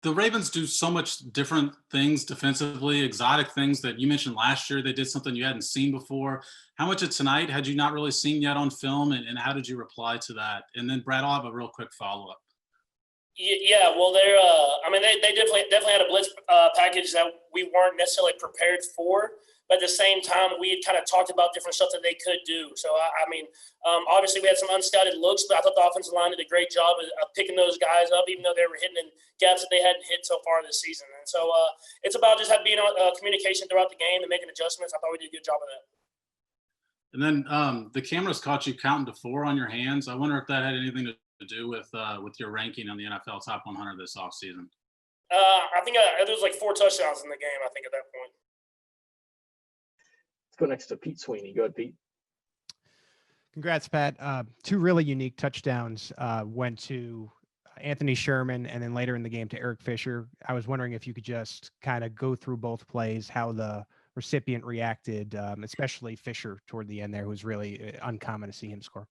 the Ravens do so much different things defensively, exotic things that you mentioned last year. They did something you hadn't seen before. How much of tonight had you not really seen yet on film, and how did you reply to that? And then, Brad, I'll have a real quick follow up. Yeah, well, they're. I mean, they definitely had a blitz package that we weren't necessarily prepared for. But at the same time, we had kind of talked about different stuff that they could do. So I mean, obviously we had some unscouted looks, but I thought the offensive line did a great job of picking those guys up, even though they were hitting in gaps that they hadn't hit so far this season. And so it's about just being on communication throughout the game and making adjustments. I thought we did a good job of that. And then the cameras caught you counting to 4 on your hands. I wonder if that had anything to do with your ranking on the NFL Top 100 this offseason. I think there was like 4 touchdowns in the game, I think, at that point. Let's go next to Pete Sweeney. Go ahead, Pete. Congrats, Pat. 2 really unique touchdowns went to Anthony Sherman and then later in the game to Eric Fisher. I was wondering if you could just kind of go through both plays, how the recipient reacted, especially Fisher toward the end there, who was really uncommon to see him score.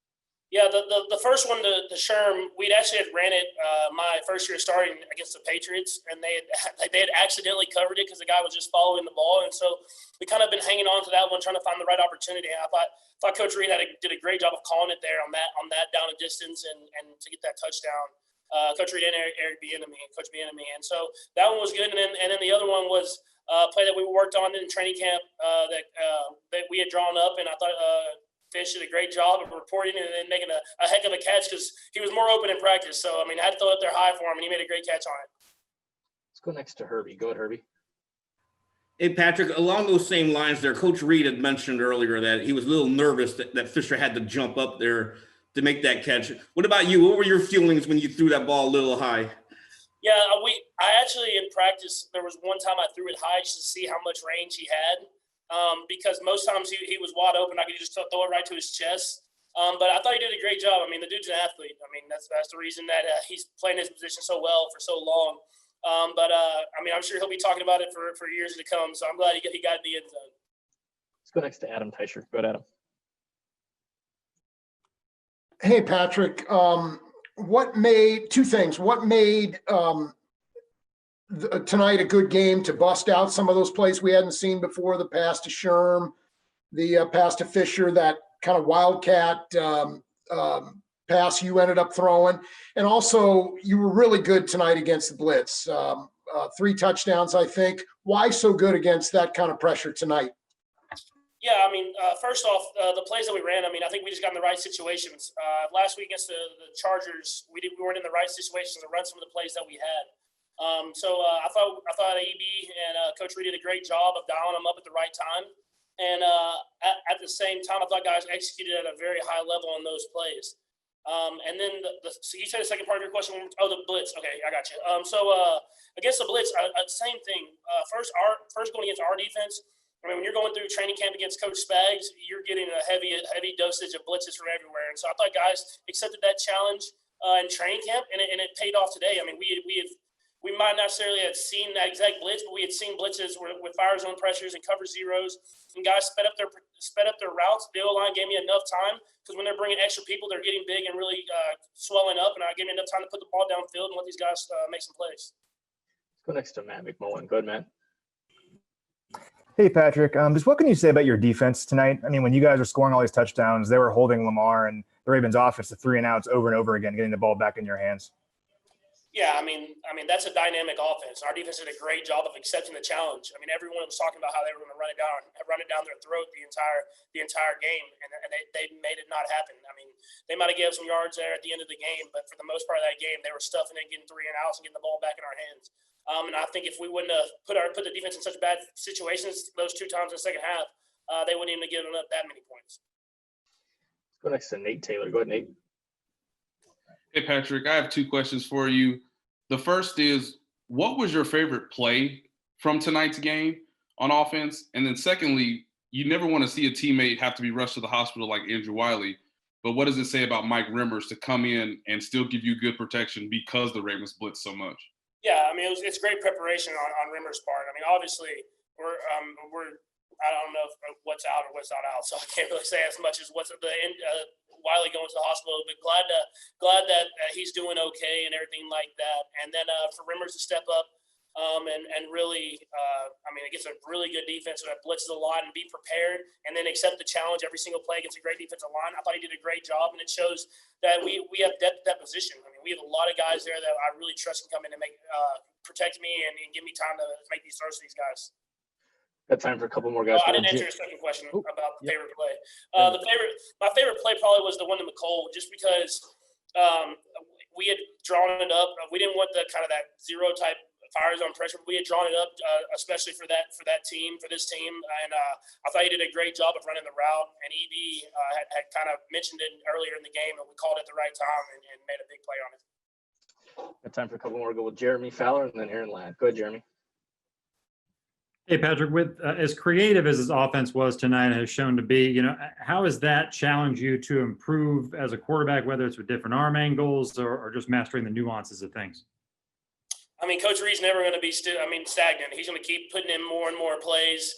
Yeah, the first one, the Sherm, we'd actually had ran it my first year starting against the Patriots, and they had accidentally covered it because the guy was just following the ball, and so we kind of been hanging on to that one, trying to find the right opportunity. And I thought Coach Reed did a great job of calling it there on that down a distance and to get that touchdown. Coach Reed and Coach Bieniemy, and so that one was good. And then the other one was a play that we worked on in training camp that we had drawn up, and I thought. Fish did a great job of reporting and then making a heck of a catch because he was more open in practice. So, I mean, I had to throw it up there high for him, and he made a great catch on it. Let's go next to Herbie. Go ahead, Herbie. Hey, Patrick, along those same lines there, Coach Reed had mentioned earlier that he was a little nervous that Fisher had to jump up there to make that catch. What about you? What were your feelings when you threw that ball a little high? Yeah, I actually in practice, there was one time I threw it high just to see how much range he had. Because most times he was wide open. I could just throw it right to his chest. But I thought he did a great job. I mean, the dude's an athlete. I mean, that's the reason that he's playing his position so well for so long. But I mean, I'm sure he'll be talking about it for years to come. So I'm glad he got in the end zone. Let's go next to Adam Teicher. Go ahead, Adam. Hey, Patrick. What made two things? What made tonight a good game to bust out some of those plays we hadn't seen before, the pass to Sherm, the pass to Fisher, that kind of wildcat pass you ended up throwing. And also, you were really good tonight against the blitz. 3 touchdowns, I think. Why so good against that kind of pressure tonight? Yeah, I mean, first off, the plays that we ran, I mean, I think we just got in the right situations. Last week against the Chargers, we weren't in the right situations to run some of the plays that we had. So I thought EB and Coach Reed did a great job of dialing them up at the right time. And at the same time, I thought guys executed at a very high level on those plays. And then so you said the second part of your question. Oh, the blitz. Okay, I got you. So against the blitz, same thing. First going against our defense. I mean, when you're going through training camp against Coach Spags, you're getting a heavy dosage of blitzes from everywhere. And so I thought guys accepted that challenge in training camp, and it paid off today. I mean, we might not necessarily have seen that exact blitz, but we had seen blitzes with fire zone pressures and cover zeros, and guys sped up their routes. The O-line gave me enough time because when they're bringing extra people, they're getting big and really swelling up, and I gave me enough time to put the ball downfield and let these guys make some plays. Let's go next to Matt McMullen. Go ahead, Matt. Hey, Patrick. Just what can you say about your defense tonight? I mean, when you guys were scoring all these touchdowns, they were holding Lamar and the Ravens' offense to 3 and outs over and over again, getting the ball back in your hands. Yeah, I mean that's a dynamic offense. Our defense did a great job of accepting the challenge. I mean, everyone was talking about how they were going to run it down their throat the entire game, and they made it not happen. I mean, they might have given some yards there at the end of the game, but for the most part of that game, they were stuffing it, getting 3 and outs, and getting the ball back in our hands. And I think if we wouldn't have put the defense in such bad situations those 2 times in the second half, they wouldn't even have given up that many points. Let's go next to Nate Taylor. Go ahead, Nate. Hey, Patrick, I have 2 questions for you. The first is, what was your favorite play from tonight's game on offense? And then secondly, you never want to see a teammate have to be rushed to the hospital like Andrew Wiley, but what does it say about Mike Remmers to come in and still give you good protection because the Ravens blitz so much? Yeah, I mean, it's great preparation on Remmers' part. I mean, obviously, we're I don't know what's out or what's not out, so I can't really say as much as what's the end. Wiley going to the hospital, but glad that he's doing okay and everything like that. And then for Rimmers to step up and really, against a really good defense that blitzes a lot and be prepared, and then accept the challenge every single play against a great defensive line. I thought he did a great job, and it shows that we have depth at that position. I mean, we have a lot of guys there that I really trust can come in and make protect me and give me time to make these throws to these guys. Got time for a couple more guys. I didn't answer your second question about the favorite play. My favorite play probably was the one to McCole, just because we had drawn it up. We didn't want the kind of that zero type fire zone pressure. We had drawn it up, especially for this team, and I thought he did a great job of running the route. And EB had kind of mentioned it earlier in the game, and we called it the right time and made a big play on it. Got time for a couple more. Go with Jeremy Fowler and then Aaron Ladd. Go ahead, Jeremy. Hey, Patrick, with as creative as his offense was tonight has shown to be, how has that challenged you to improve as a quarterback, whether it's with different arm angles or just mastering the nuances of things? I mean, Coach Reed's never going to be stagnant. He's going to keep putting in more and more plays.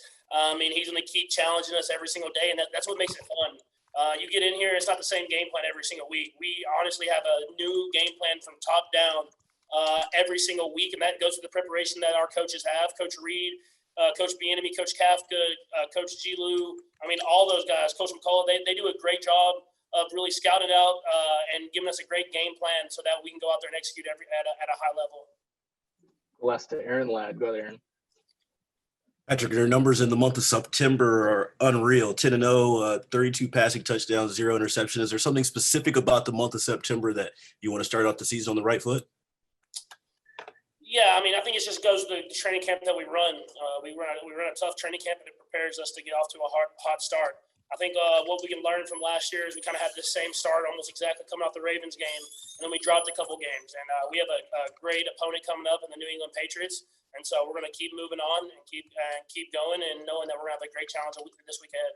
He's going to keep challenging us every single day, and that's what makes it fun. You get in here, it's not the same game plan every single week. We honestly have a new game plan from top down every single week, and that goes with the preparation that our coaches have. Coach Reed, Coach Bieniemy, Coach Kafka, Coach Gilu. All those guys, Coach McCullough, they do a great job of really scouting out and giving us a great game plan so that we can go out there and execute at a high level. Last to Aaron Ladd. Go ahead, Aaron. Patrick, their numbers in the month of September are unreal. 10-0, 32 passing touchdowns, 0 interceptions. Is there something specific about the month of September that you want to start off the season on the right foot? Yeah, I think it just goes to the training camp that we run. We run a tough training camp, and it prepares us to get off to a hot start. I think what we can learn from last year is we kind of had the same start almost exactly coming off the Ravens game, and then we dropped a couple games. And we have a great opponent coming up in the New England Patriots, and so we're going to keep moving on and keep going and knowing that we're going to have a great challenge this week ahead.